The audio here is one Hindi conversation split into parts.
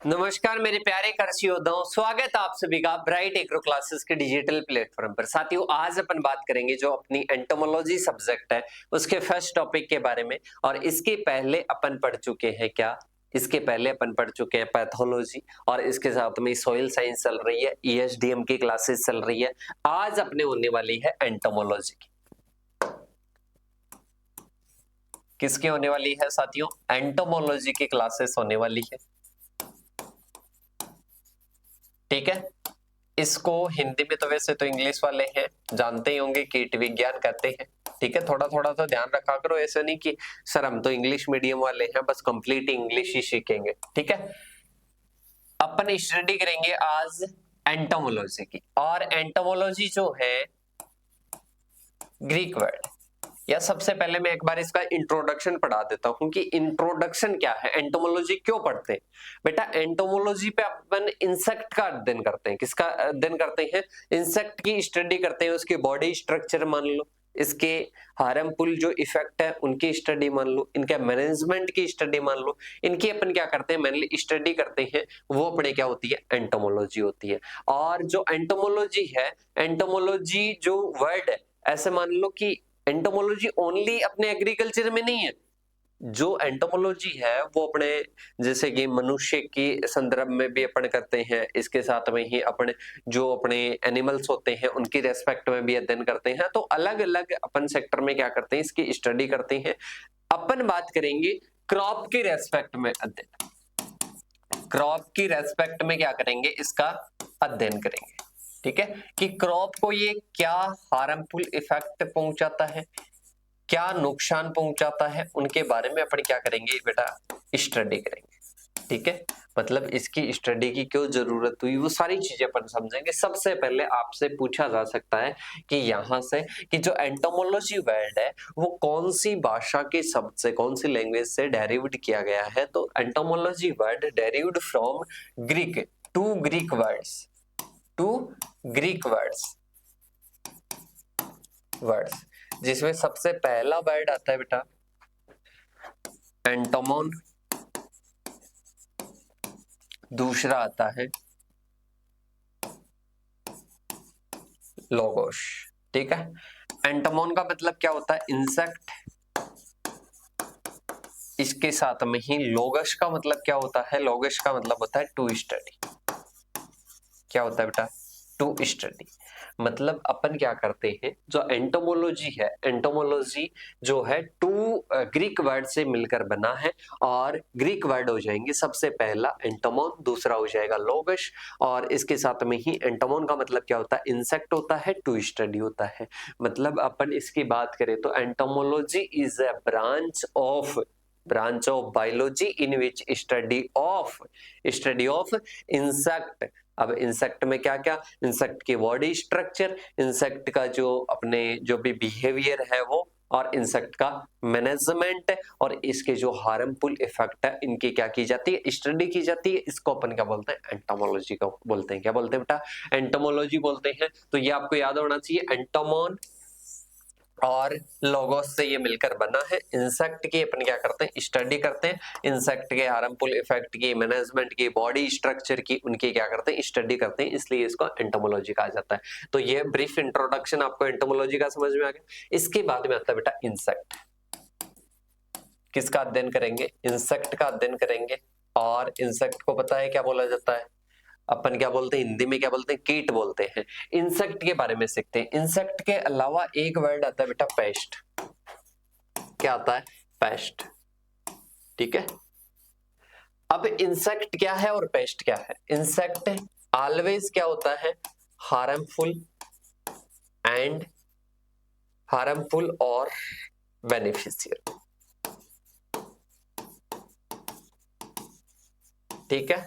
नमस्कार मेरे प्यारे कृषि योद्धाओं, स्वागत है आप सभी का ब्राइट एग्रो क्लासेस के डिजिटल प्लेटफॉर्म पर। साथियों, आज अपन बात करेंगे जो अपनी एंटोमोलॉजी सब्जेक्ट है उसके फर्स्ट टॉपिक के बारे में। और इसके पहले अपन पढ़ चुके हैं क्या? इसके पहले अपन पढ़ चुके हैं पैथोलॉजी, और इसके साथ में सॉइल साइंस चल रही है, ईएसडीएम की क्लासेस चल रही है। आज अपने होने वाली है एंटोमोलॉजी की। किसकी होने वाली है साथियों? एंटोमोलॉजी की क्लासेस होने वाली है। ठीक है, इसको हिंदी में तो वैसे तो इंग्लिश वाले हैं जानते ही होंगे, कीट विज्ञान कहते हैं। ठीक है, थोड़ा थोड़ा तो ध्यान रखा करो, ऐसा नहीं कि सर हम तो इंग्लिश मीडियम वाले हैं बस कंप्लीट इंग्लिश ही सीखेंगे। ठीक है, अपन स्टडी करेंगे आज एंटोमोलॉजी की। और एंटोमोलॉजी जो है ग्रीक वर्ड, या सबसे पहले मैं एक बार इसका इंट्रोडक्शन पढ़ा देता हूं कि इंट्रोडक्शन क्या है, एंटोमोलॉजी क्यों पढ़ते हैं। बेटा, एंटोमोलॉजी पे अपन इंसेक्ट का अध्ययन करते हैं। किसका अध्ययन करते हैं? इंसेक्ट की स्टडी करते हैं, उसकी बॉडी स्ट्रक्चर मान लो, इसके हार्मफुल जो इफेक्ट है उनकी स्टडी मान लो, इनके मैनेजमेंट की स्टडी मान लो, इनकी अपन क्या करते हैं, मेनली स्टडी करते हैं। वो अपने क्या होती है? एंटोमोलॉजी होती है। और जो एंटोमोलॉजी है, एंटोमोलॉजी जो वर्ड है, ऐसे मान लो कि एंटोमोलॉजी ओनली अपने एग्रीकल्चर में नहीं है। जो एंटोमोलॉजी है वो अपने जैसे कि मनुष्य की संदर्भ में भी अपन करते हैं, इसके साथ में ही अपने जो अपने एनिमल्स होते हैं उनकी रेस्पेक्ट में भी अध्ययन करते हैं। तो अलग अलग अपन सेक्टर में क्या करते हैं, इसकी स्टडी करते हैं। अपन बात करेंगे क्रॉप की रेस्पेक्ट में अध्ययन, क्रॉप की रेस्पेक्ट में क्या करेंगे, इसका अध्ययन करेंगे। ठीक है, कि क्रॉप को ये क्या हार्मफुल इफेक्ट पहुंचाता है, क्या नुकसान पहुंचाता है, उनके बारे में अपन क्या करेंगे बेटा, स्टडी करेंगे। ठीक है, मतलब इसकी स्टडी की क्यों जरूरत हुई, वो सारी चीजें अपन समझेंगे। सबसे पहले आपसे पूछा जा सकता है कि यहां से कि जो एंटोमोलॉजी वर्ड है वो कौन सी भाषा के शब्द से, कौन सी लैंग्वेज से डेरिव्ड किया गया है। तो entomology word derived from Greek, two Greek words, two Greek words, जिसमें सबसे पहला वर्ड आता है बेटा एंटोमोन, दूसरा आता है लोगोस। ठीक है, एंटोमोन का मतलब क्या होता है? इंसेक्ट। इसके साथ में ही लोगस का मतलब क्या होता है? लोगस का मतलब होता है टू स्टडी। क्या होता है बेटा? To study. मतलब अपन क्या करते हैं, जो एंटोमोलॉजी है, एंटोमोलॉजी जो है टू ग्रीक वर्ड से मिलकर बना है। और ग्रीक वर्ड हो जाएंगे सबसे पहला एंटोमोन, दूसरा हो जाएगा लोगस। और इसके साथ में ही एंटोमोन का मतलब क्या होता है? इंसेक्ट होता है, टू स्टडी होता है। मतलब अपन इसकी बात करें तो entomology is a branch of biology in which study of insect. अब इंसेक्ट में क्या क्या, इंसेक्ट की बॉडी स्ट्रक्चर, इंसेक्ट का जो अपने जो भी बिहेवियर है वो, और इंसेक्ट का मैनेजमेंट, और इसके जो हार्मफुल इफेक्ट है इनकी क्या की जाती है, स्टडी की जाती है। इसको अपन क्या बोलते हैं? एंटोमोलॉजी को बोलते हैं। क्या बोलते हैं बेटा? एंटोमोलॉजी बोलते हैं। तो ये आपको याद होना चाहिए, एंटोमोन और लोगोस से ये मिलकर बना है। इंसेक्ट की अपन क्या करते हैं? स्टडी करते हैं। इंसेक्ट के हार्मफुल इफेक्ट की, मैनेजमेंट की, बॉडी स्ट्रक्चर की, उनकी क्या करते हैं? स्टडी करते हैं। इसलिए इसको एंटोमोलॉजी कहा जाता है। तो ये ब्रीफ इंट्रोडक्शन आपको एंटोमोलॉजी का समझ में आ गया। इसके बाद में आता है बेटा इंसेक्ट। किसका अध्ययन करेंगे? इंसेक्ट का अध्ययन करेंगे। और इंसेक्ट को पता है क्या बोला जाता है? अपन क्या बोलते हैं हिंदी में? क्या बोलते हैं? कीट बोलते हैं। इंसेक्ट के बारे में सीखते हैं। इंसेक्ट के अलावा एक वर्ड आता है बेटा पेस्ट। क्या आता है? पेस्ट। ठीक है, अब इंसेक्ट क्या है और पेस्ट क्या है? इंसेक्ट ऑलवेज क्या होता है? हार्मफुल और बेनिफिशियल। ठीक है,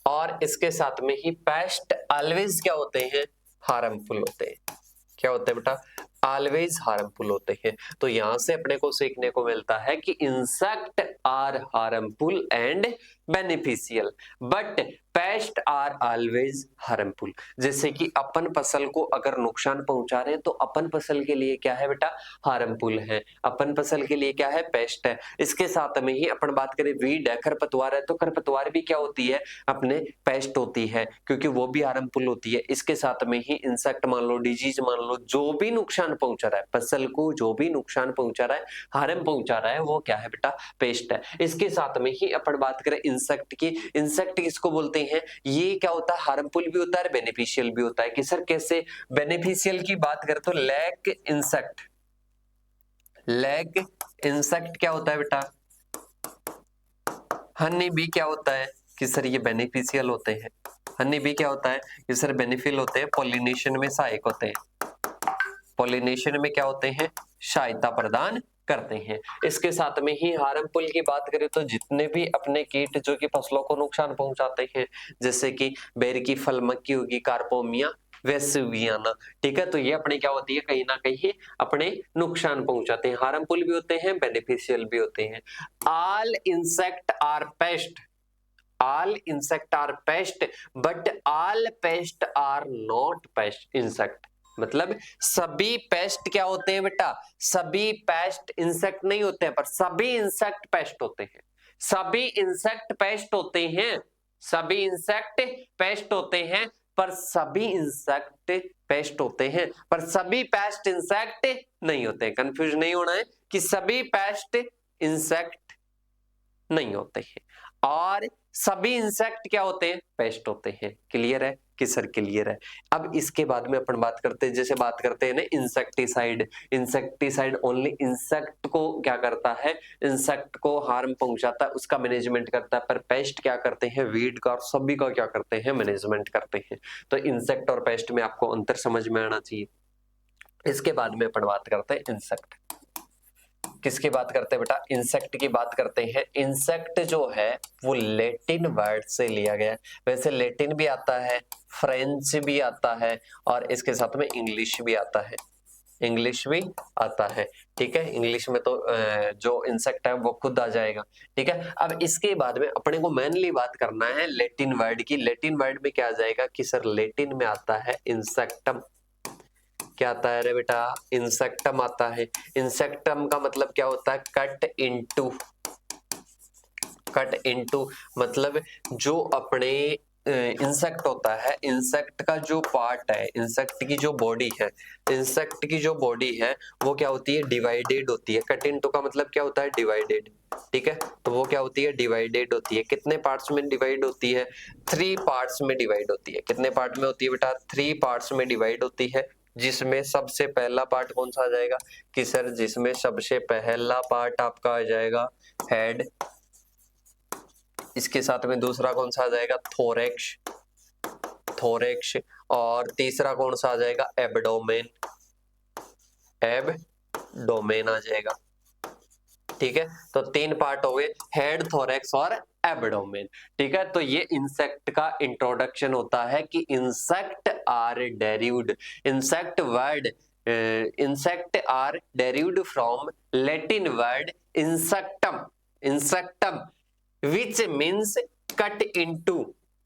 और इसके साथ में ही पेस्ट ऑलवेज क्या होते हैं? हार्मफुल होते हैं। क्या होते हैं बेटा? ऑलवेज हार्मफुल होते हैं। तो यहां से अपने को सीखने को मिलता है कि insect are harmful and beneficial, but pest are always harmful. जैसे कि अपन फसल को अगर नुकसान पहुंचा रहे हैं तो अपन फसल के लिए क्या है बेटा, हार्मफुल है, अपन फसल के लिए क्या है, पेस्ट है। इसके साथ में ही अपन बात करें वीड है, खरपतवार है, तो खरपतवार भी क्या होती है, अपने पेस्ट होती है, क्योंकि वो भी हार्मफुल होती है। इसके साथ में ही इंसेक्ट मान लो, डिजीज मान लो, जो भी नुकसान पहुंचा रहा है फसल को, जो भी नुकसान पहुंचा रहा है, हार्म पहुंचा रहा है, वो क्या है बेटा, पेस्ट है। इसके साथ में ही अपन बात करें इंसेक्ट की, इंसेक्ट किसको बोलते हैं, ये क्या होता है, हार्मफुल भी होता है, बेनिफिशियल भी होता है। कि सर कैसे, बेनिफिशियल की बात करें तो लैक इंसेक्ट, लैक इंसेक्ट क्या होता है बेटा, हनी बी क्या होता है कि सर ये बेनिफिशियल होते हैं। हनी बी क्या होता है कि सर बेनिफिशियल होते हैं, पॉलिनेशन में सहायक होते हैं, पॉलिनेशन में क्या होते हैं, सहायता प्रदान करते हैं। इसके साथ में ही हार्मफुल की बात करें तो जितने भी अपने कीट जो कि फसलों को नुकसान पहुंचाते हैं, जैसे कि बेर की फल मक्खी होगी, कार्पोमिया वेसुवियाना, ठीक है, तो ये अपने क्या होती है, कहीं ना कहीं अपने नुकसान पहुंचाते हैं, हार्मफुल भी होते हैं, बेनिफिशियल भी होते हैं। All insect are pest, all insect are pest but all pest are not pest insect। मतलब सभी पेस्ट क्या होते हैं बेटा, सभी पेस्ट इंसेक्ट नहीं होते हैं, पर सभी इंसेक्ट पेस्ट होते हैं, सभी इंसेक्ट पेस्ट होते हैं, सभी इंसेक्ट पेस्ट होते हैं, पर सभी इंसेक्ट पेस्ट होते हैं, पर सभी पेस्ट इंसेक्ट नहीं होते हैं। कंफ्यूज नहीं होना है कि सभी पेस्ट इंसेक्ट नहीं होते हैं और सभी इंसेक्ट क्या होते हैं, पेस्ट होते हैं। क्लियर है कि सर क्लियर है। अब इसके बाद में अपन बात करते हैं, जैसे बात करते हैं ना इंसेक्टिसाइड, इंसेक्टिसाइड ओनली इंसेक्ट को क्या करता है, इंसेक्ट को हार्म पहुंचाता है, उसका मैनेजमेंट करता है, पर पेस्ट क्या करते हैं, वीड का और सभी का क्या करते हैं, मैनेजमेंट करते हैं। तो इंसेक्ट और पेस्ट में आपको अंतर समझ में आना चाहिए। इसके बाद में अपन बात करते हैं इंसेक्ट, किसकी बात करते हैं बेटा, इंसेक्ट की बात करते हैं। इंसेक्ट जो है वो लैटिन वर्ड से लिया गया है, वैसे लैटिन भी आता है, फ्रेंच भी आता है और इसके साथ में इंग्लिश भी आता है, इंग्लिश भी आता है, ठीक है। इंग्लिश में तो जो इंसेक्ट है वो खुद आ जाएगा, ठीक है। अब इसके बाद में अपने को मेनली बात करना है लैटिन वर्ड की। लैटिन वर्ड में क्या आ जाएगा कि सर लैटिन में आता है इंसेक्टम, क्या आता है रे बेटा, इंसेक्टम आता है। इंसेक्टम का मतलब क्या होता है, कट इनटू, कट इनटू मतलब जो अपने इंसेक्ट होता है, इंसेक्ट का जो पार्ट है, इंसेक्ट की जो बॉडी है, इंसेक्ट की जो बॉडी है वो क्या होती है, डिवाइडेड होती है। कट इनटू का मतलब क्या होता है, डिवाइडेड, ठीक है। तो वो क्या होती है, डिवाइडेड होती है। कितने पार्ट्स में डिवाइड होती है, 3 पार्ट्स में डिवाइड होती है। कितने पार्ट में होती है बेटा, 3 पार्ट्स में डिवाइड होती है, जिसमें सबसे पहला पार्ट कौन सा आ जाएगा कि सर जिसमें सबसे पहला पार्ट आपका आ जाएगा हेड, इसके साथ में दूसरा कौन सा आ जाएगा, थोरैक्स, थोरैक्स, और तीसरा कौन सा आ जाएगा, एब्डोमेन, एब्डोमेन आ जाएगा, ठीक है। तो 3 पार्ट हो गए, हेड, थोरैक्स और एब्डोमेन, ठीक है। तो ये इंसेक्ट का इंट्रोडक्शन होता है कि insect are derived, insect word, insect are derived from Latin word insectum, insectum which means cut into,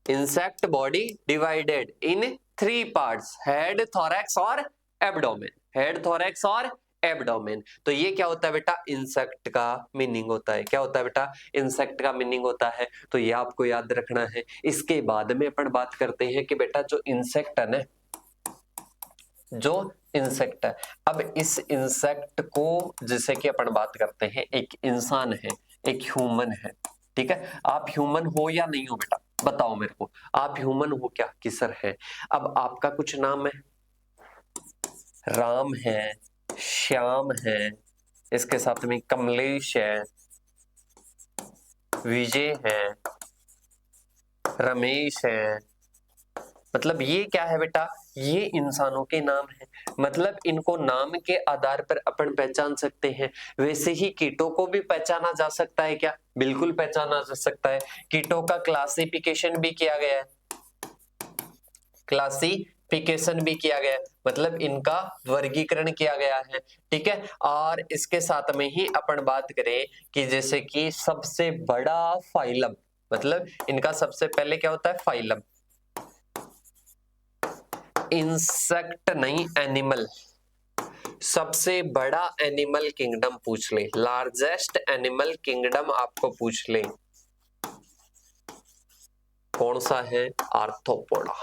insect body divided in 3 parts, head, thorax और abdomen, head, thorax और एब्डोमेन। तो ये क्या होता है बेटा, इंसेक्ट का मीनिंग होता है। क्या होता है बेटा, इंसेक्ट का मीनिंग होता है। तो ये आपको याद रखना है। इसके बाद में अपन बात करते हैं कि बेटा जो इंसेक्ट है ना, जो इंसेक्ट है, अब इस इंसेक्ट को जैसे कि अपन बात करते हैं, एक इंसान है, एक ह्यूमन है, ठीक है। आप ह्यूमन हो या नहीं हो बेटा, बताओ मेरे को, आप ह्यूमन हो क्या कि सर है। अब आपका कुछ नाम है, राम है, श्याम है, इसके साथ में कमलेश है, विजय है, रमेश है, मतलब ये क्या है बेटा, ये इंसानों के नाम है। मतलब इनको नाम के आधार पर अपन पहचान सकते हैं। वैसे ही कीटों को भी पहचाना जा सकता है क्या, बिल्कुल पहचाना जा सकता है। कीटों का क्लासिफिकेशन भी किया गया है, क्लासिफिकेशन भी किया गया है, मतलब इनका वर्गीकरण किया गया है, ठीक है। और इसके साथ में ही अपन बात करें कि जैसे कि सबसे बड़ा फाइलम, मतलब इनका सबसे पहले क्या होता है, फाइलम। इंसेक्ट नहीं, एनिमल। सबसे बड़ा एनिमल किंगडम पूछ ले, लार्जेस्ट एनिमल किंगडम आपको पूछ ले, कौन सा है, आर्थ्रोपोडा।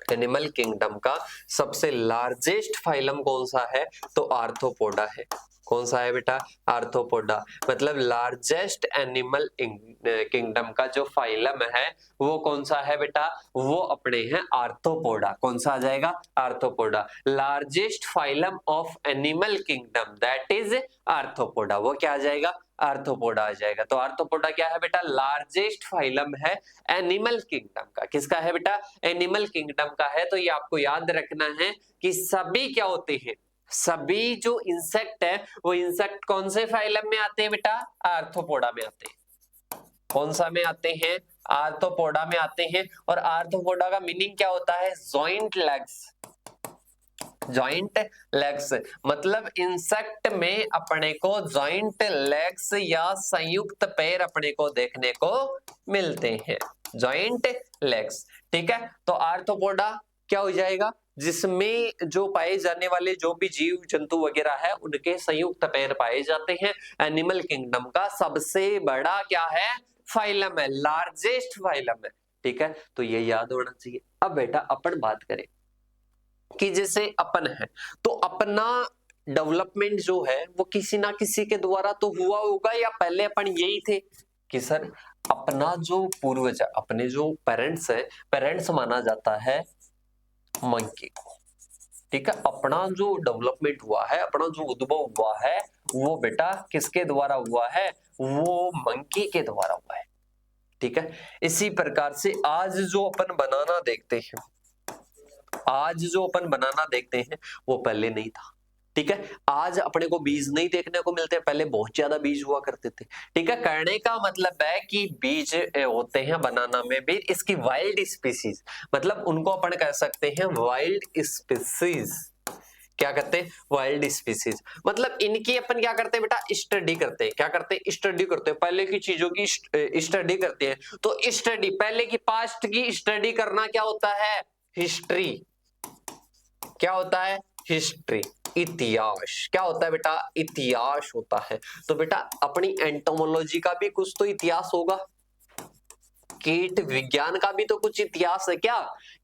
एनिमल किंगडम का सबसे लार्जेस्ट फाइलम कौन सा है, तो आर्थ्रोपोडा है। कौन सा है बेटा, आर्थ्रोपोडा। मतलब लार्जेस्ट एनिमल किंगडम का जो फाइलम है वो कौन सा है बेटा, वो अपने हैं आर्थ्रोपोडा। कौन सा आ जाएगा, arthropoda. Largest phylum of animal kingdom that is arthropoda, वो क्या आ जाएगा, आर्थ्रोपोडा आ जाएगा। तो आर्थ्रोपोडा क्या है बेटा, लार्जेस्ट फाइलम है एनिमल किंगडम का। किसका है बेटा, एनिमल किंगडम का है। तो ये आपको याद रखना है कि सभी क्या होते हैं, सभी जो इंसेक्ट है वो इंसेक्ट कौन से फाइलम में आते हैं बेटा, आर्थ्रोपोडा में आते हैं। कौन सा में आते हैं, आर्थ्रोपोडा में आते हैं। और आर्थ्रोपोडा का मीनिंग क्या होता है, जॉइंट लेग्स। जॉइंट लेग्स मतलब इंसेक्ट में अपने को जॉइंट लेग्स या संयुक्त पैर अपने को देखने को मिलते हैं, जॉइंट लेग्स। ठीक है, तो आर्थ्रोपोडा क्या हो जाएगा, जिसमें जो पाए जाने वाले जो भी जीव जंतु वगैरह है उनके संयुक्त पैर पाए जाते हैं। एनिमल किंगडम का सबसे बड़ा क्या है, फाइलम है, लार्जेस्ट फाइलम है। ठीक है, तो ये याद होना चाहिए। अब बेटा अपन बात करें कि जैसे अपन है तो अपना डेवलपमेंट जो है वो किसी ना किसी के द्वारा तो हुआ होगा, या पहले अपन यही थे कि सर अपना जो पूर्वज, अपने जो पेरेंट्स है, पेरेंट्स माना जाता है मंकी को। ठीक है, अपना जो डेवलपमेंट हुआ है, अपना जो उद्भव हुआ है वो बेटा किसके द्वारा हुआ है, वो मंकी के द्वारा हुआ है। ठीक है, इसी प्रकार से आज जो अपन बनाना देखते हैं, आज जो अपन बनाना देखते हैं वो पहले नहीं था। ठीक है, आज अपने को बीज नहीं देखने को मिलते, पहले बहुत ज्यादा बीज हुआ करते थे। ठीक है, कहने का मतलब है कि बीज होते हैं बनाना में भी, इसकी वाइल्ड स्पीसीज, मतलब उनको अपन कह सकते हैं वाइल्ड स्पीसीज। क्या कहते हैं, वाइल्ड स्पीसीज। मतलब इनकी अपन क्या करते हैं बेटा, स्टडी करते हैं। क्या करते हैं, स्टडी करते हैं, पहले की चीजों की स्टडी करते हैं। तो स्टडी, पहले की पास्ट की स्टडी करना क्या होता है, हिस्ट्री। क्या होता है, हिस्ट्री, इतिहास। क्या होता है बेटा, इतिहास होता है। तो बेटा अपनी एंटोमोलॉजी का भी कुछ तो इतिहास होगा, कीट विज्ञान का भी तो कुछ इतिहास है क्या,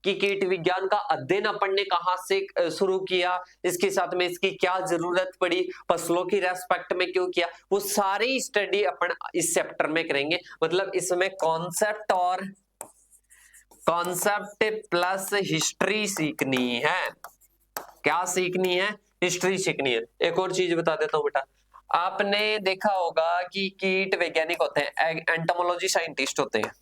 कि कीट विज्ञान का अध्ययन अपन ने कहां से शुरू किया, इसके साथ में इसकी क्या जरूरत पड़ी, फसलों की रेस्पेक्ट में क्यों किया, वो सारी स्टडी अपन इस चैप्टर में करेंगे। मतलब इसमें कॉन्सेप्ट और कॉन्सेप्ट प्लस हिस्ट्री सीखनी है। क्या सीखनी है, हिस्ट्री सीखनी है। एक और चीज बता देता हूं बेटा, आपने देखा होगा कि कीट वैज्ञानिक होते हैं, एंटोमोलॉजी साइंटिस्ट होते हैं।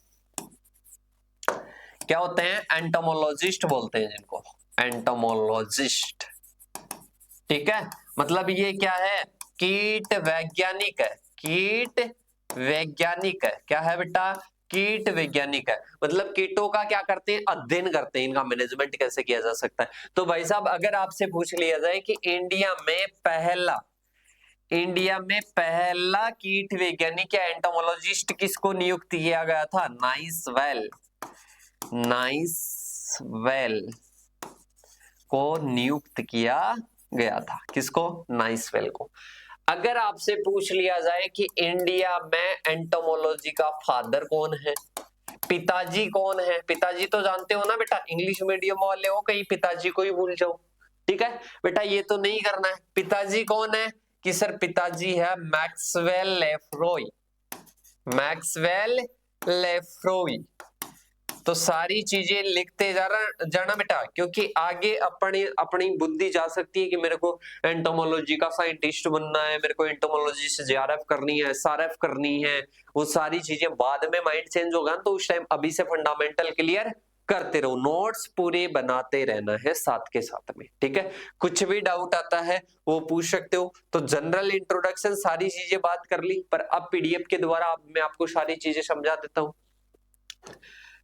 क्या होते हैं, एंटोमोलॉजिस्ट बोलते हैं जिनको, एंटोमोलॉजिस्ट। ठीक है, मतलब ये क्या है, कीट वैज्ञानिक है, कीट वैज्ञानिक है। क्या है बेटा, कीट वैज्ञानिक है। मतलब कीटों का क्या करते हैं, अध्ययन करते हैं, इनका मैनेजमेंट कैसे किया जा सकता है। तो भाई साहब अगर आपसे पूछ लिया जाए कि इंडिया में पहला कीट वैज्ञानिक या एंटोमोलॉजिस्ट किसको नियुक्त किया गया था, नाइसवेल को नियुक्त किया गया था। किसको, नाइसवेल को। अगर आपसे पूछ लिया जाए कि इंडिया में एंटोमोलॉजी का फादर कौन है, पिताजी कौन है, पिताजी तो जानते हो ना बेटा, इंग्लिश मीडियम वाले हो कहीं पिताजी को ही भूल जाओ। ठीक है बेटा, ये तो नहीं करना है। पिताजी कौन है, कि सर पिताजी है मैक्सवेल लेफ्रोई। तो सारी चीजें लिखते जाना बेटा, क्योंकि आगे अपनी बुद्धि जा सकती है कि मेरे को एंटोमोलॉजी का साइंटिस्ट बनना है, मेरे को एंटोमोलॉजी से जेआरएफ करनी है, एसआरएफ करनी है। वो सारी चीजें बाद में माइंड चेंज होगा ना, तो उस टाइम अभी से फंडामेंटल क्लियर करते रहो, नोट्स पूरे बनाते रहना है साथ के साथ में। ठीक है, कुछ भी डाउट आता है वो पूछ सकते हो। तो जनरल इंट्रोडक्शन सारी चीजें बात कर ली, पर अब पीडीएफ के द्वारा मैं आपको सारी चीजें समझा देता हूं।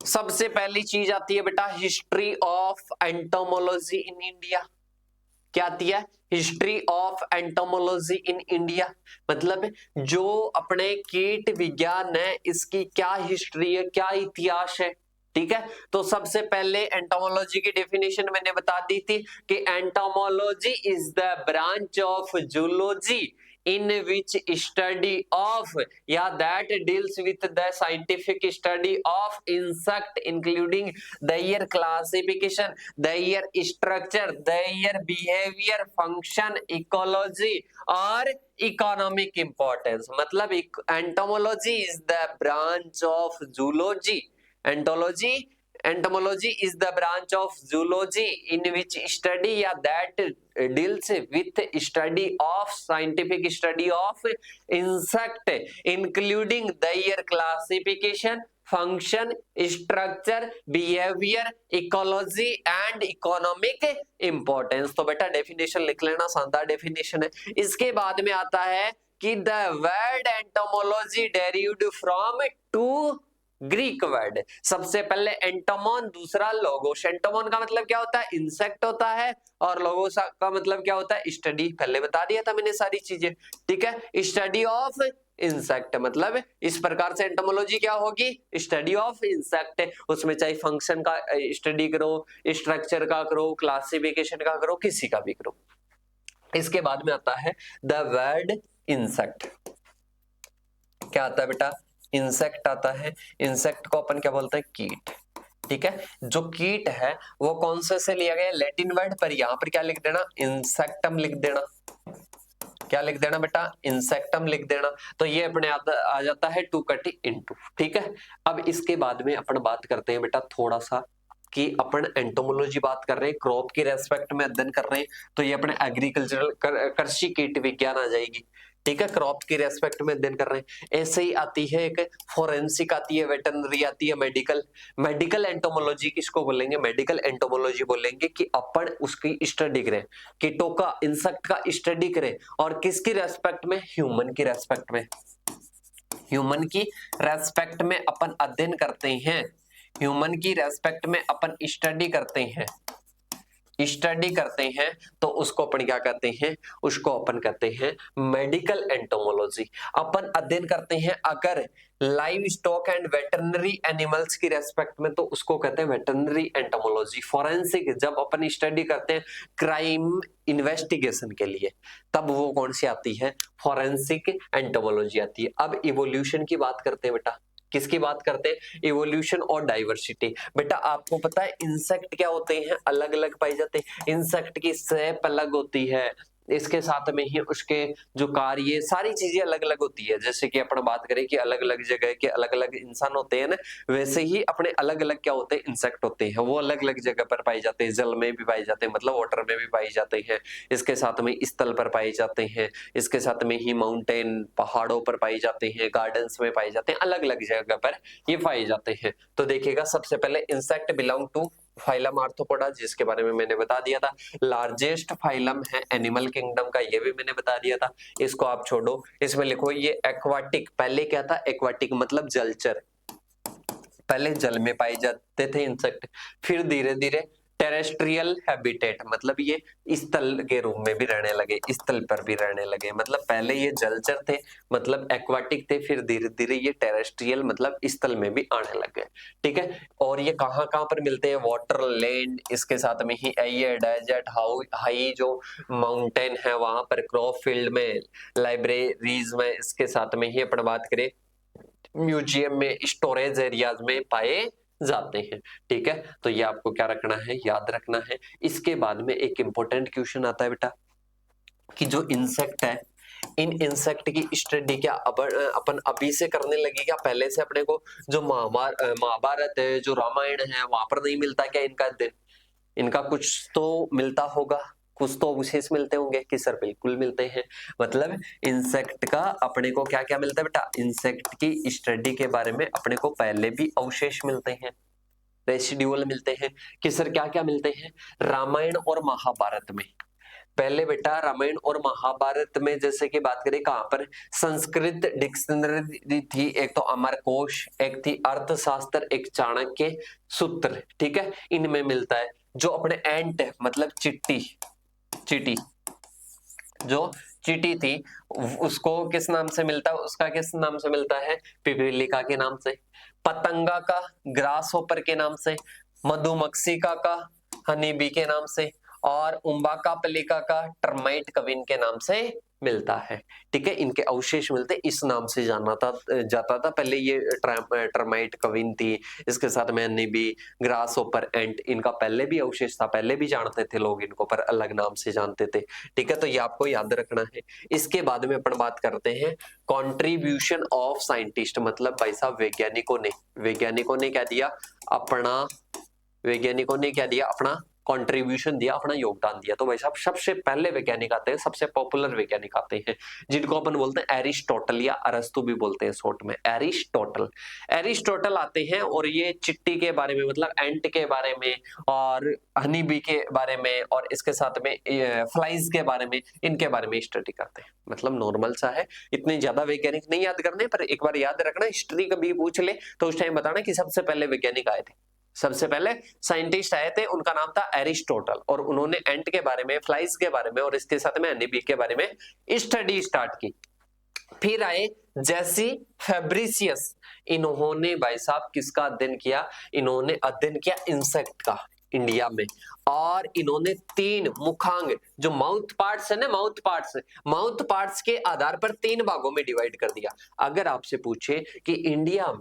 सबसे पहली चीज आती है बेटा, history of entomology in India. क्या आती है? History of entomology in India, मतलब जो अपने कीट विज्ञान है इसकी क्या हिस्ट्री है, क्या इतिहास है। ठीक है, तो सबसे पहले एंटोमोलॉजी की डेफिनेशन मैंने बता दी थी कि entomology is the branch of zoology in which study of that deals with the scientific study of insect including their classification, their structure, their behavior, function, ecology और economic importance। मतलब entomology is the branch of zoology। Entomology is the branch of zoology in which study that deals with study of scientific study of insect including their classification, function, structure, behavior, ecology and economic importance। तो बेटा डेफिनेशन लिख लेना, शानदार डेफिनेशन है। इसके बाद में आता है कि the word entomology derived from two Greek word. सबसे पहले एंटोमोन, दूसरा लोगोस। एंटोमोन का मतलब क्या होता है? इंसेक्ट होता है, और लोगोस का मतलब क्या होता है? स्टडी। पहले बता दिया था मैंने सारी चीजें। ठीक है, स्टडी ऑफ इंसेक्ट, मतलब इस प्रकार से एंटोमोलॉजी क्या होगी? Study of insect. उसमें चाहे फंक्शन का स्टडी करो, स्ट्रक्चर का करो, क्लासिफिकेशन का करो, किसी का भी करो। इसके बाद में आता है द वर्ड इंसेक्ट। क्या आता है बेटा? इंसेक्ट आता है। इंसेक्ट को अपन क्या बोलते हैं? कीट। ठीक है, जो कीट है वो कौन से लिया गया? लैटिन वर्ड, पर यहां पर क्या लिख देना? इंसेक्टम लिख देना। क्या लिख देना बेटा? इंसेक्टम लिख देना। तो ये अपने आ जाता है टू कटी इनटू। ठीक है, अब इसके बाद में अपन बात करते हैं बेटा थोड़ा सा कि अपन एंटोमोलॉजी बात कर रहे हैं, क्रॉप के रेस्पेक्ट में अध्ययन कर रहे हैं, तो ये अपने एग्रीकल्चरल कृषि कीट विज्ञान आ जाएगी। ठीक है, क्रॉप के रेस्पेक्ट में अध्ययन कर रहे हैं। ऐसे ही आती है एक फोरेंसिक आती है, वेटरनरी आती है, मेडिकल एंटोमोलॉजी किसको बोलेंगे? मेडिकल एंटोमोलॉजी बोलेंगे कि अपन उसकी स्टडी करें, कीटों का, इंसेक्ट का स्टडी करें, और किसकी रेस्पेक्ट में? ह्यूमन की रेस्पेक्ट में। ह्यूमन की रेस्पेक्ट में अपन अध्ययन करते हैं, ह्यूमन की रेस्पेक्ट में अपन स्टडी करते हैं, तो उसको अपन क्या कहते हैं? उसको अपन कहते हैं मेडिकल एंटोमोलॉजी। अपन अध्ययन करते हैं अगर live stock and veterinary animals की रेस्पेक्ट में, तो उसको कहते हैं वेटरनरी एंटोमोलॉजी। फॉरेंसिक जब अपन स्टडी करते हैं क्राइम इन्वेस्टिगेशन के लिए, तब वो कौन सी आती है? फॉरेंसिक एंटोमोलॉजी आती है। अब इवोल्यूशन की बात करते हैं बेटा। किसकी बात करते हैं? इवोल्यूशन और डाइवर्सिटी। बेटा आपको पता है इंसेक्ट क्या होते हैं? अलग अलग पाए जाते हैं। इंसेक्ट की शेप अलग होती है, इसके साथ में ही उसके जो कार्य, सारी चीजें अलग अलग होती है। जैसे कि अपन बात करें कि अलग अलग जगह के अलग अलग इंसान होते हैं ना, वैसे ही अपने अलग अलग क्या होते हैं? इंसेक्ट होते हैं। वो अलग अलग जगह पर पाए जाते हैं, जल में भी पाए जाते हैं, मतलब वाटर में भी पाए जाते हैं, इसके साथ में स्थल पर पाए जाते हैं, इसके साथ में ही माउंटेन, पहाड़ों पर पाए जाते हैं, गार्डन्स में पाए जाते हैं, अलग अलग जगह पर ये पाए जाते हैं। तो देखिएगा, सबसे पहले insect belong to phylum Arthropoda, जिसके बारे में मैंने बता दिया था। लार्जेस्ट फाइलम है एनिमल किंगडम का, ये भी मैंने बता दिया था। इसको आप छोड़ो, इसमें लिखो ये एक्वाटिक। पहले क्या था? एक्वाटिक मतलब जलचर, पहले जल में पाए जाते थे इंसेक्ट, फिर धीरे धीरे टेरेस्ट्रियल हैबिटेट, मतलब ये स्थल के रूप में भी रहने लगे, स्थल पर भी रहने लगे। मतलब पहले ये जलचर थे, मतलब एक्वाटिक थे, फिर धीरे धीरे ये टेरेस्ट्रियल मतलब स्थल में भी आने लगे। ठीक है, और ये कहाँ कहाँ पर मिलते हैं? वाटर, लैंड, इसके साथ में ही ये डेजर्ट, हाई जो माउंटेन है वहां पर, क्रॉप फील्ड में, लाइब्रेरीज में, इसके साथ में ही अपन बात करें म्यूजियम में, स्टोरेज एरियाज में पाए जाते हैं। ठीक है, तो ये आपको क्या रखना है? याद रखना है। इसके बाद में एक इंपॉर्टेंट क्वेश्चन आता है बेटा कि जो इंसेक्ट है, इन इंसेक्ट की स्टडी क्या अपन अभी से करने लगे क्या? पहले से अपने को जो महाभारत है, जो रामायण है, वहां पर नहीं मिलता क्या इनका कुछ तो मिलता होगा, कुछ तो अवशेष मिलते होंगे कि सर? बिल्कुल मिलते हैं। मतलब इंसेक्ट का अपने को क्या क्या मिलता है बेटा? इंसेक्ट की स्टडी के बारे में अपने को पहले भी अवशेष मिलते हैं, रेसिड्यूअल मिलते हैं कि सर क्या क्या मिलते हैं? रामायण और महाभारत में पहले बेटा, रामायण और महाभारत में जैसे कि बात करें कहां पर? संस्कृत डिक्शनरी थी, एक तो अमरकोश, एक थी अर्थशास्त्र, एक चाणक्य सूत्र। ठीक है, इनमें मिलता है। जो अपने एंट मतलब चिट्ठी, चींटी, जो चींटी थी उसको किस नाम से मिलता है, उसका किस नाम से मिलता है, पिपीलिका के नाम से। पतंगा का ग्रास होपर के नाम से, मधुमक्षिका का हनी बी के नाम से, और उम्बाका पलिका का टर्माइट कविन के नाम से मिलता है। ठीक है, इनके अवशेष मिलते इस नाम से जाता था पहले। ये टर्माइट कविन थी, इसके साथ में हनी बी, ग्रास होपर, एंट, इनका पहले भी अवशेष था, पहले भी जानते थे लोग इनको, पर अलग नाम से जानते थे। ठीक है, तो ये आपको याद रखना है। इसके बाद में अपन बात करते हैं कॉन्ट्रीब्यूशन ऑफ साइंटिस्ट, मतलब भाई साहब वैज्ञानिकों ने क्या दिया अपना, वैज्ञानिकों ने क्या दिया अपना कंट्रीब्यूशन दिया, अपना योगदान दिया। तो भाई साहब सबसे पहले वैज्ञानिक आते हैं, सबसे पॉपुलर वैज्ञानिक आते हैं, जिनको अपन बोलते हैं एरिस्टोटल या अरस्तु भी बोलते हैं शॉर्ट में, एरिस्टोटल आते हैं। और ये चिट्टी के बारे में, मतलब एंट के बारे में, और हनी बी के बारे में, और इसके साथ में फ्लाइज के बारे में, इनके बारे में स्टडी करते हैं। मतलब नॉर्मल सा है, इतने ज्यादा वैज्ञानिक नहीं याद करने, पर एक बार याद रखना, हिस्ट्री कभी पूछ ले तो उस टाइम बताना कि सबसे पहले वैज्ञानिक आए थे, सबसे पहले साइंटिस्ट आए थे, उनका नाम था एरिस्टोटल, और उन्होंने एंट के बारे में, फ्लाइज के बारे में, और इसके साथ में हनी बी के बारे में स्टडी स्टार्ट की। फिर आए जैसी फैब्रिसियस, इन्होंने भाई साहब किसका अध्ययन किया, इन्होंने अध्ययन किया इंसेक्ट का इंडिया में। और इन्होंने 3 मुखांग, जो माउथ पार्ट्स है ना, माउथ पार्ट्स के आधार पर 3 भागों में डिवाइड कर दिया। अगर आपसे पूछे कि इंडिया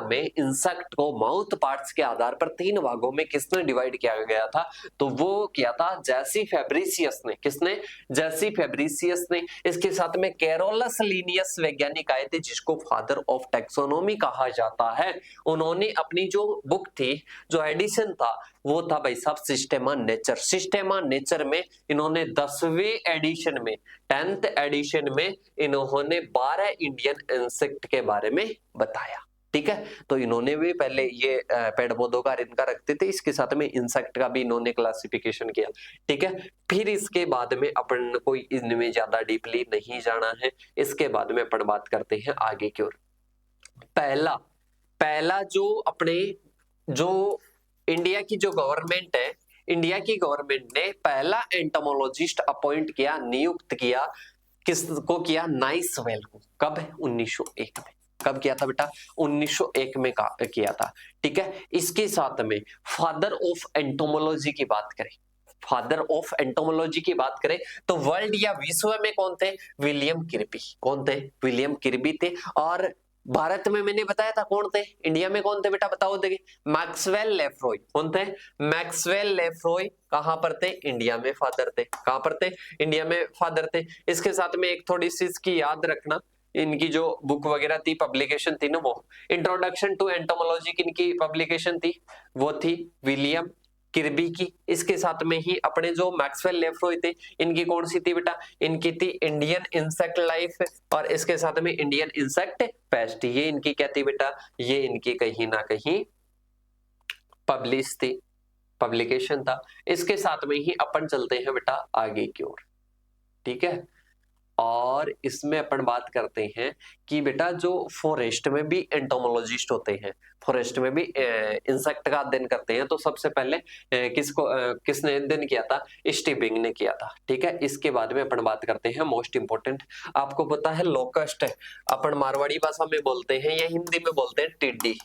में इंसेक्ट को माउथ पार्ट्स के आधार पर 3 भागों में किसने डिवाइड किया गया था, तो वो किया था जैसी फैब्रिसियस ने। किसने? जैसी फैब्रिसियस ने। इसके साथ में कैरोलस लीनियस वैज्ञानिक आए थे, जिसको फादर ऑफ टैक्सोनॉमी कहा जाता है। उन्होंने अपनी जो बुक थी, जो एडिशन था, वो था भाई साहब सिस्टेमा नेचर में इन्होंने 10वें एडिशन में, 10th एडिशन में इन्होंने 12 इंडियन इंसेक्ट के बारे में बताया। ठीक है, तो इन्होंने भी पहले ये पेड़ पौधों का इनका रखते थे, इसके साथ में इंसेक्ट का भी इन्होंने क्लासिफिकेशन किया। ठीक है, फिर इसके बाद में अपन को इनमें ज्यादा डीपली नहीं जाना है। इसके बाद में अपन बात करते हैं आगे की ओर। पहला जो अपने जो इंडिया की जो गवर्नमेंट है, इंडिया की गवर्नमेंट ने पहला एंटोमोलॉजिस्ट अपॉइंट किया, नियुक्त किया, किसको किया? नाइसवेल को। कब? 1901 में। कब किया था बेटा? 1901 में किया था। ठीक है, इसके साथ में फादर ऑफ एंटोमोलॉजी की बात करें, फादर ऑफ एंटोमोलॉजी की बात करें तो वर्ल्ड या विश्व में कौन थे? विलियम किर्बी। कौन थे? विलियम किर्बी थे। और भारत में मैंने बताया था कौन थे, इंडिया में कौन थे बेटा बताओ? देखिए, मैक्सवेल लेफ्रॉय। कौन थे? मैक्सवेल लेफ्रॉय। कहां पर थे? इंडिया में फादर थे। कहां पर थे? इंडिया में फादर थे। इसके साथ में एक थोड़ी सी इसकी याद रखना, इनकी जो बुक वगैरह थी, पब्लिकेशन थी ना, वो इंट्रोडक्शन टू एंटोमोलॉजी की इनकी पब्लिकेशन थी, वो थी विलियम किर्बी की। इसके साथ में ही अपने जो मैक्सवेल लेफ्रॉय थे, इनकी कौन सी थी बेटा? इनकी थी इंडियन इंसेक्ट लाइफ, और इसके साथ में इंडियन इंसेक्ट पेस्ट। ये इनकी क्या थी बेटा? ये इनकी कहीं ना कहीं पब्लिश थी, पब्लिकेशन था। इसके साथ में ही अपन चलते हैं बेटा आगे की ओर। ठीक है, और इसमें अपन बात करते हैं कि बेटा जो फॉरेस्ट में भी एंटोमोलॉजिस्ट होते हैं, फॉरेस्ट में भी इंसेक्ट का अध्ययन करते हैं, तो सबसे पहले किसने अध्ययन किया था? स्टीबिंग ने किया था। ठीक है, इसके बाद में अपन बात करते हैं मोस्ट इंपोर्टेंट, आपको पता है लोकस्ट है, अपन मारवाड़ी भाषा में बोलते हैं या हिंदी में बोलते हैं टिड्डी।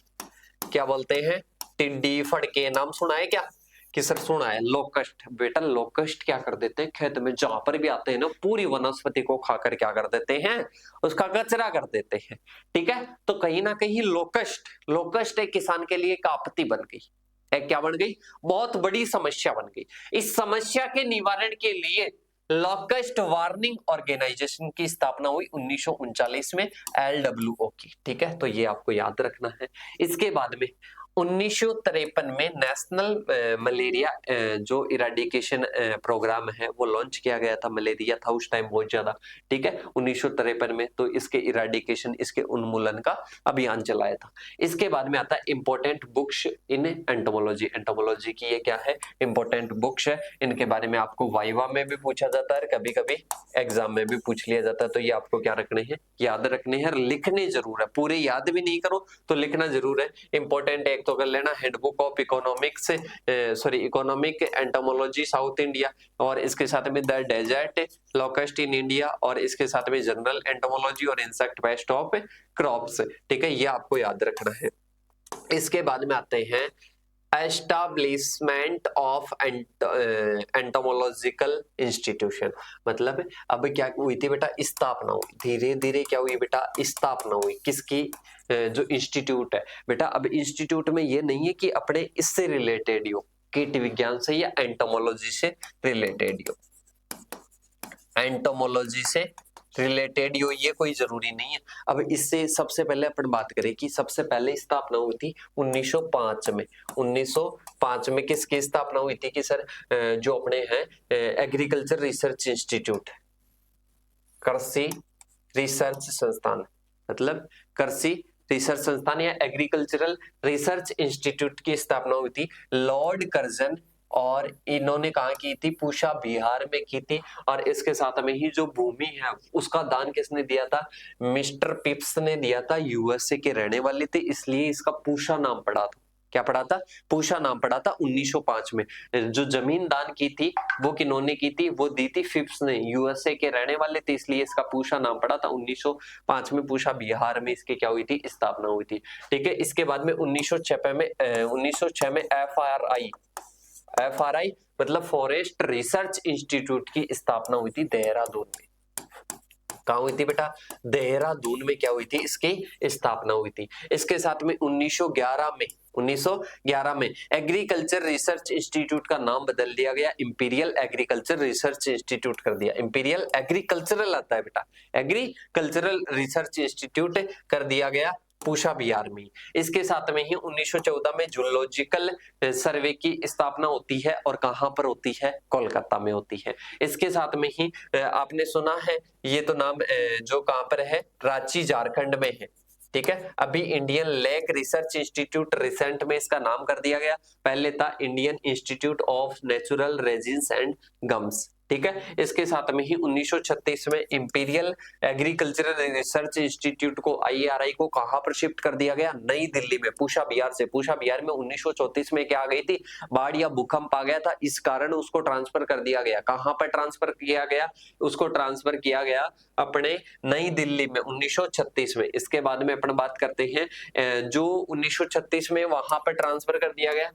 क्या बोलते हैं? टिड्डी, फड़के, नाम सुना है क्या? कि सर सुना है। लोकस्ट, बेटा लोकस्ट क्या कर देते हैं? खेत में जहां पर भी आते हैं ना, पूरी वनस्पति को खाकर क्या कर देते हैं? उसका कचरा कर देते हैं। ठीक है, तो कहीं ना कहीं लोकस्ट एक किसान के लिए एक आपत्ति बन गई, एक क्या बन गई? बहुत बड़ी समस्या बन गई। इस समस्या के निवारण के लिए लोकस्ट वार्निंग ऑर्गेनाइजेशन की स्थापना हुई 1939 में, LWO की। ठीक है, तो ये आपको याद रखना है। इसके बाद में 1953 में नेशनल मलेरिया जो इराडिकेशन प्रोग्राम है वो लॉन्च किया गया था। मलेरिया था उस टाइम बहुत ज्यादा। ठीक है, 1953 में, तो इसके इराडिकेशन, इसके उन्मूलन का अभियान चलाया था। इसके बाद में आता है इंपॉर्टेंट बुक्स इन एंटोमोलॉजी। एंटोमोलॉजी की ये क्या है? इंपॉर्टेंट बुक्स है। इनके बारे में आपको वाइवा में भी पूछा जाता है, कभी कभी एग्जाम में भी पूछ लिया जाता है। तो ये आपको क्या रखने हैं? याद रखने हैं, लिखने जरूर है, पूरे याद भी नहीं करो तो लिखना जरूर है। इंपॉर्टेंट एक एक तो कर लेना handbook of economics, sorry economic entomology South India, और इसके साथ में the desert locust in India, और इसके साथ में जनरल एंटोमोलॉजी और इंसेक्ट पेस्ट ऑफ क्रॉप्स। ठीक है, ये आपको याद रखना है। इसके बाद में आते हैं एस्टाब्लिशमेंट ऑफ एंटोमोलॉजिकल इंस्टीट्यूशन, मतलब अब क्या हुई थी बेटा, स्थापना हुई, धीरे धीरे क्या हुई बेटा, स्थापना हुई किसकी, जो इंस्टीट्यूट है बेटा। अब इंस्टीट्यूट में ये नहीं है कि अपने इससे रिलेटेड हो, कीट विज्ञान से या एंटोमोलॉजी से रिलेटेड हो, एंटोमोलॉजी से रिलेटेड हो, ये कोई जरूरी नहीं है। अब इससे सबसे पहले अपन बात करें कि सबसे पहले स्थापना हुई थी 1905 में। 1905 में किसकी स्थापना हुई थी कि सर जो अपने हैं एग्रीकल्चर रिसर्च इंस्टीट्यूट, कृषि रिसर्च संस्थान, मतलब कृषि रिसर्च संस्थान या एग्रीकल्चरल रिसर्च इंस्टीट्यूट की स्थापना हुई थी लॉर्ड कर्जन, और इन्होंने कहा की थी, पूषा बिहार में की थी। और इसके साथ में ही जो भूमि है उसका दान किसने दिया था, मिस्टर पिप्स ने दिया था, यूएसए के रहने वाले थे, इसलिए इसका पूषा नाम पड़ा था। क्या पड़ा था, पूषा नाम पड़ा था 1905 में। जो जमीन दान की थी वो किन्होंने की थी, वो दी थी फिप्स ने, यूएसए के रहने वाले थे, इसलिए इसका पूषा नाम पड़ा था 1905 में। पूषा बिहार में इसकी क्या हुई थी, स्थापना हुई थी। ठीक है, इसके बाद में 1906 में एफआरआई मतलब फॉरेस्ट रिसर्च इंस्टीट्यूट की स्थापना हुई थी देहरादून में। कहाँ हुई थी बेटा, देहरादून में क्या हुई थी, इसकी स्थापना हुई थी। इसके साथ में 1911 में एग्रीकल्चर रिसर्च इंस्टीट्यूट का नाम बदल दिया गया, इंपीरियल एग्रीकल्चर रिसर्च इंस्टीट्यूट कर दिया। इंपीरियल एग्रीकल्चरल आता है बेटा, एग्रीकल्चरल रिसर्च इंस्टीट्यूट कर दिया गया पूषा बिहार में। इसके साथ में ही 1914 में जूलॉजिकल सर्वे की स्थापना होती है, और कहां पर होती है, कोलकाता में होती है। इसके साथ में ही आपने सुना है, ये तो नाम जो कहां पर है, रांची झारखंड में है। ठीक है, अभी Indian lake research institute recent में इसका नाम कर दिया गया, पहले था Indian institute of natural resins and gums. ठीक है, इसके साथ में ही 1936 में इंपीरियल एग्रीकल्चरल रिसर्च इंस्टीट्यूट को, आईआरआई को कहां पर शिफ्ट कर दिया गया, नई दिल्ली में, पूषा बिहार से। पूषा बिहार में 1934 में क्या आ गई थी, बाढ़ या भूकंप आ गया था, इस कारण उसको ट्रांसफर कर दिया गया। कहां पर ट्रांसफर किया गया, उसको ट्रांसफर किया गया अपने नई दिल्ली में 1936 में। इसके बाद में अपन बात करते हैं जो 1936 में वहां पर ट्रांसफर कर दिया गया,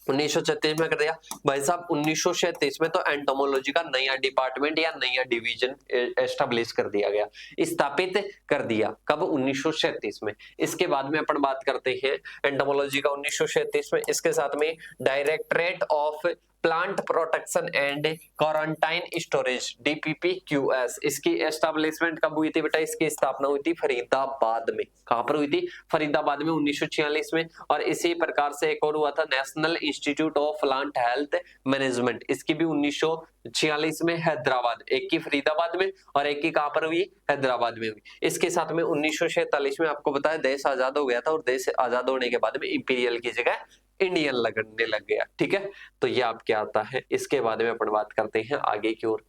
1936 में कर दिया भाई साहब। 1937 में तो एंटोमोलॉजी का नया डिपार्टमेंट या नया डिवीजन एस्टेब्लिश कर दिया गया, स्थापित कर दिया, कब, 1937 में। इसके बाद में अपन बात करते हैं एंटोमोलॉजी का 1937 में। इसके साथ में directorate of plant protection and quarantine storage, DPPQS, इसकी एस्टेब्लिशमेंट कब हुई थी बेटा, इसकी स्थापना हुई थी फरीदाबाद में। कहां पर हुई थी, फरीदाबाद में 1946 में। और इसी प्रकार से एक और हुआ था national institute of plant health management, इसकी भी 1946 में हैदराबाद, एक की फरीदाबाद में और एक की कहां पर हुई, हैदराबाद में हुई। इसके साथ में 1947 में आपको बताया देश आजाद हो गया था, और देश आजाद होने के बाद में इंपीरियल की जगह इंडियन लगने लग गया। ठीक है, तो ये आप क्या आता है। इसके बाद में अपन बात करते हैं आगे की ओर।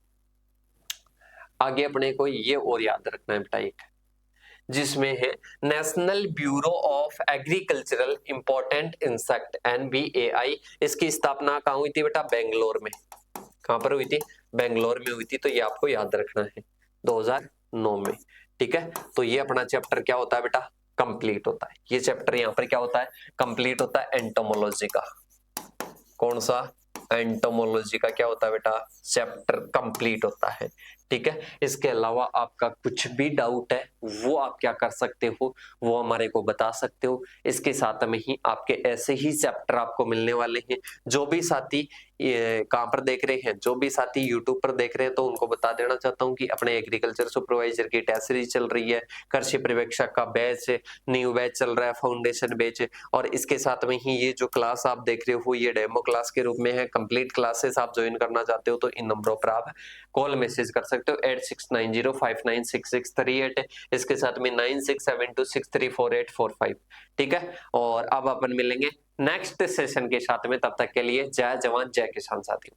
आगे अपने को ये और याद रखना है बेटा, एक जिसमें है national bureau of agricultural important insect, NBAI, इसकी स्थापना कहाँ हुई थी बेटा, बेंगलोर में। कहां पर हुई थी, बेंगलोर में हुई थी। तो ये आपको याद रखना है 2009 में। ठीक है, तो ये अपना चैप्टर क्या होता है बेटा, कंप्लीट होता है। ये चैप्टर यहाँ पर क्या होता है, कंप्लीट होता है एंटोमोलॉजी का। कौन सा, एंटोमोलॉजी का क्या होता है बेटा, चैप्टर कंप्लीट होता है। ठीक है, इसके अलावा आपका कुछ भी डाउट है वो आप क्या कर सकते हो, वो हमारे को बता सकते हो। इसके साथ में ही आपके ऐसे ही चैप्टर आपको मिलने वाले हैं। जो भी साथी कहां पर देख रहे हैं, जो भी साथी यूट्यूब पर देख रहे हैं, तो उनको बता देना चाहता हूं कि अपने एग्रीकल्चर सुपरवाइजर की टेस्ट सीरीज चल रही है, कृषि पर्यवेक्षक का बैच, न्यू बैच चल रहा है, फाउंडेशन बैच। और इसके साथ में ही ये जो क्लास आप देख रहे हो ये डेमो क्लास के रूप में है। कंप्लीट क्लासेस आप ज्वाइन करना चाहते हो तो इन नंबरों पर आप कॉल मैसेज कर सकते हो, 8690596638। इसके साथ में 9672634845। ठीक है, और अब अपन मिलेंगे नेक्स्ट सेशन के साथ में, तब तक के लिए जय जवान जय किसान साथियों।